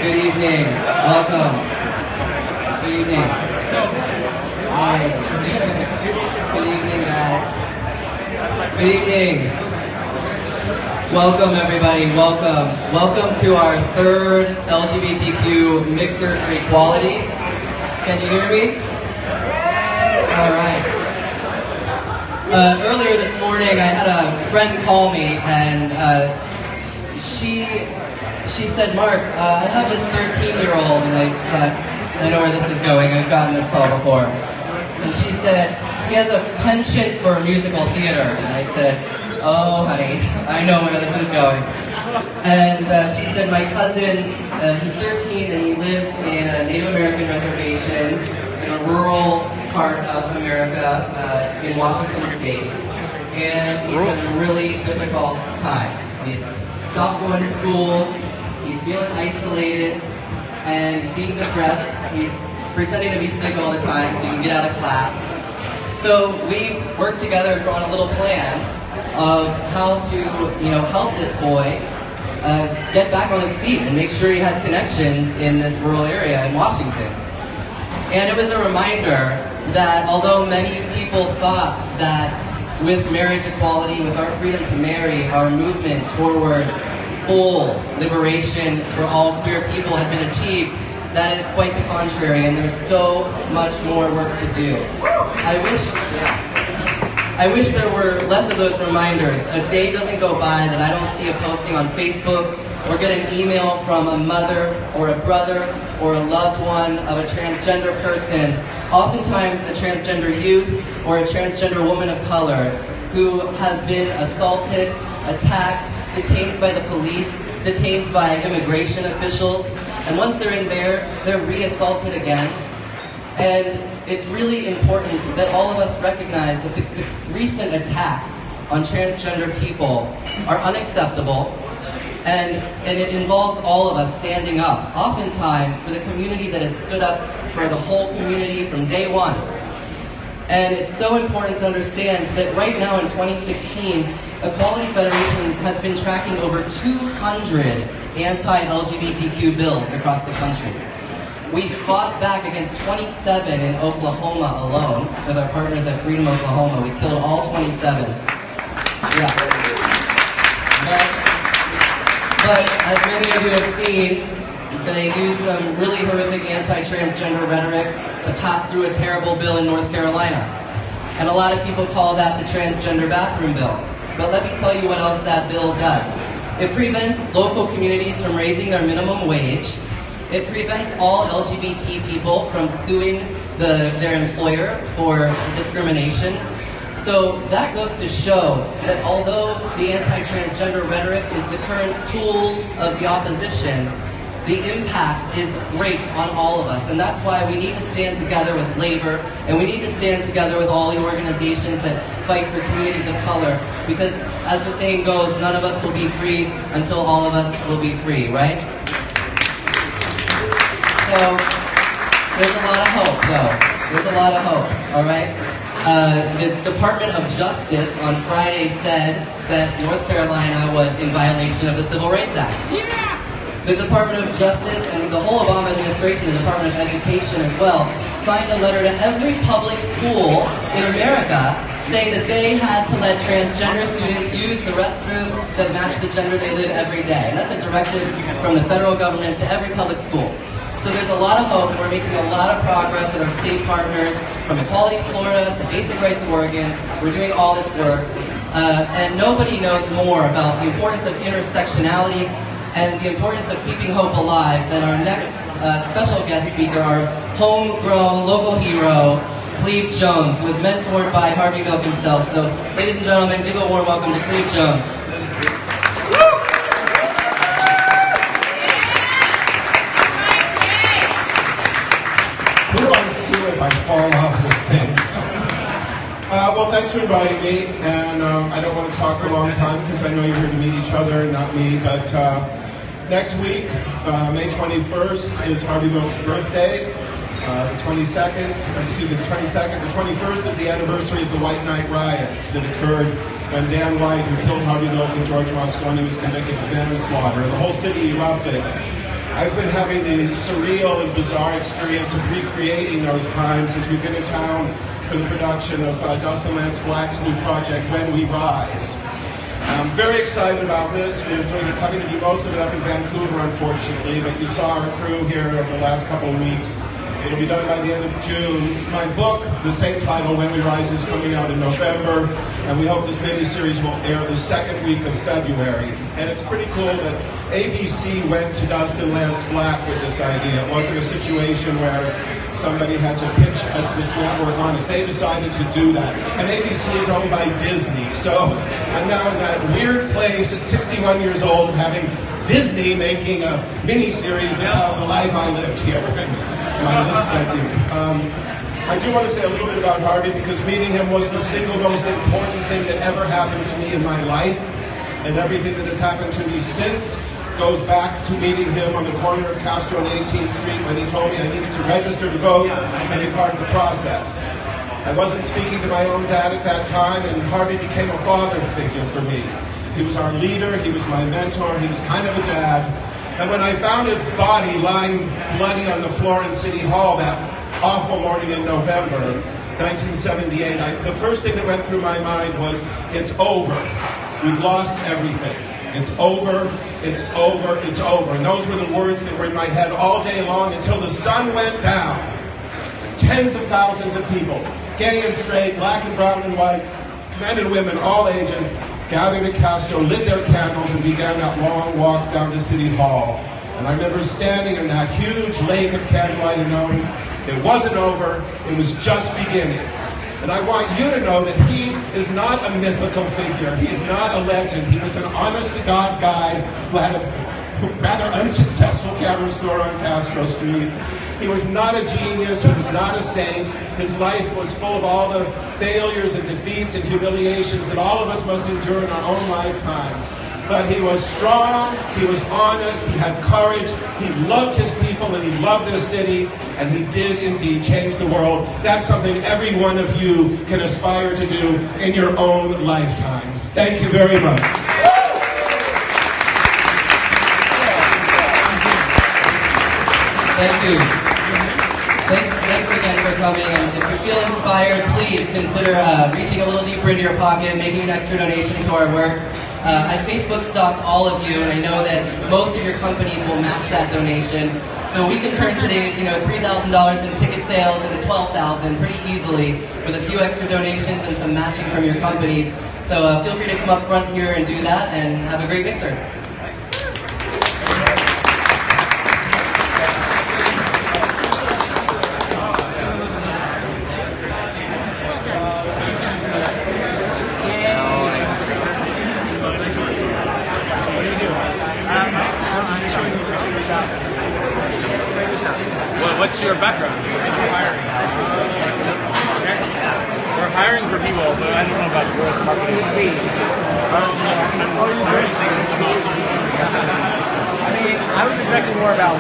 Good evening. Welcome. Good evening. Hi. Good evening, guys. Good evening. Welcome, everybody. Welcome. Welcome to our third LGBTQ Mixer for Equality. Can you hear me? All right. Earlier this morning, I had a friend call me, and she said, Mark, I have this 13-year-old, and I thought, I know where this is going. I've gotten this call before. And she said, he has a penchant for musical theater. And I said, oh, honey, I know where this is going. And she said, my cousin, he's 13, and he lives in a Native American reservation in a rural part of America in Washington State. And he's having a really difficult time. He's stopped going to school, he's feeling isolated, and he's being depressed. He's pretending to be sick all the time so he can get out of class. So we worked together on a little plan of how to, help this boy get back on his feet and make sure he had connections in this rural area in Washington. And it was a reminder that although many people thought that with marriage equality, with our freedom to marry, our movement towards full liberation for all queer people had been achieved, that is quite the contrary, and there's so much more work to do. I wish there were less of those reminders. A day doesn't go by that I don't see a posting on Facebook or get an email from a mother or a brother or a loved one of a transgender person, oftentimes a transgender youth or a transgender woman of color who has been assaulted, attacked, detained by the police, detained by immigration officials, and once they're in there, they're re-assaulted again. And it's really important that all of us recognize that the recent attacks on transgender people are unacceptable, and it involves all of us standing up, oftentimes for the community that has stood up for the whole community from day one. And it's so important to understand that right now in 2016, Equality Federation has been tracking over 200 anti-LGBTQ bills across the country. We fought back against 27 in Oklahoma alone with our partners at Freedom Oklahoma. We killed all 27. Yeah. But as many of you have seen, they used some really horrific anti-transgender rhetoric to pass through a terrible bill in North Carolina. And a lot of people call that the transgender bathroom bill. But let me tell you what else that bill does. It prevents local communities from raising their minimum wage. It prevents all LGBT people from suing their employer for discrimination. So that goes to show that although the anti-transgender rhetoric is the current tool of the opposition, the impact is great on all of us. And that's why we need to stand together with labor, and we need to stand together with all the organizations that fight for communities of color, because as the saying goes, none of us will be free until all of us will be free, right? So there's a lot of hope, though. There's a lot of hope, all right? The Department of Justice on Friday said that North Carolina was in violation of the Civil Rights Act. Yeah! The Department of Justice and the whole Obama administration, the Department of Education as well, signed a letter to every public school in America saying that they had to let transgender students use the restroom that matched the gender they live every day. And that's a directive from the federal government to every public school. So there's a lot of hope, and we're making a lot of progress with our state partners, from Equality Florida to Basic Rights Oregon. We're doing all this work. And nobody knows more about the importance of intersectionality and the importance of keeping hope alive than our next special guest speaker, our homegrown local hero, Cleve Jones, who was mentored by Harvey Milk himself. So, ladies and gentlemen, give a warm welcome to Cleve Jones. Who do I sue if I fall off this thing? Well, thanks for inviting me, and I don't want to talk for a long time because I know you're here to meet each other, not me, but next week, May 21st, is Harvey Milk's birthday. The 22nd, the 21st is the anniversary of the White Night riots that occurred when Dan White, who killed Harvey Milk and George Moscone, was convicted of manslaughter. The whole city erupted. I've been having the surreal and bizarre experience of recreating those times as we've been in town for the production of Dustin Lance Black's new project, When We Rise. I'm very excited about this. We're having to do most of it up in Vancouver, unfortunately, but you saw our crew here over the last couple of weeks. It'll be done by the end of June. My book, the same title, When We Rise, is coming out in November, and we hope this miniseries will air the second week of February. And it's pretty cool that ABC went to Dustin Lance Black with this idea. It wasn't a situation where somebody had to pitch this network on it. They decided to do that. And ABC is owned by Disney. So I'm now in that weird place at 61 years old having Disney making a mini-series about the life I lived here. I do want to say a little bit about Harvey because meeting him was the single most important thing that ever happened to me in my life. And everything that has happened to me since goes back to meeting him on the corner of Castro and 18th Street when he told me I needed to register to vote and be part of the process. I wasn't speaking to my own dad at that time, and Harvey became a father figure for me. He was our leader, he was my mentor, he was kind of a dad. And when I found his body lying bloody on the floor in City Hall that awful morning in November 1978, the first thing that went through my mind was, it's over. We've lost everything. It's over, it's over, it's over. And those were the words that were in my head all day long until the sun went down. Tens of thousands of people, gay and straight, black and brown and white, men and women, all ages, gathered at Castro, lit their candles, and began that long walk down to City Hall. And I remember standing in that huge lake of candlelight and knowing it wasn't over, it was just beginning. And I want you to know that he is not a mythical figure. He's not a legend. He was an honest-to-God guy who had a rather unsuccessful camera store on Castro Street. He was not a genius. He was not a saint. His life was full of all the failures and defeats and humiliations that all of us must endure in our own lifetimes. But he was strong, he was honest, he had courage, he loved his people and he loved this city, and he did indeed change the world. That's something every one of you can aspire to do in your own lifetimes. Thank you very much. Thank you. Thanks again for coming. And if you feel inspired, please consider reaching a little deeper into your pocket and making an extra donation to our work. I Facebook stalked all of you, and I know that most of your companies will match that donation. So we can turn today's, $3,000 in ticket sales into $12,000 pretty easily with a few extra donations and some matching from your companies. So feel free to come up front here and do that, and have a great mixer. What's your background? We're hiring for people, but I don't know about growth marketing. I mean, I was expecting more about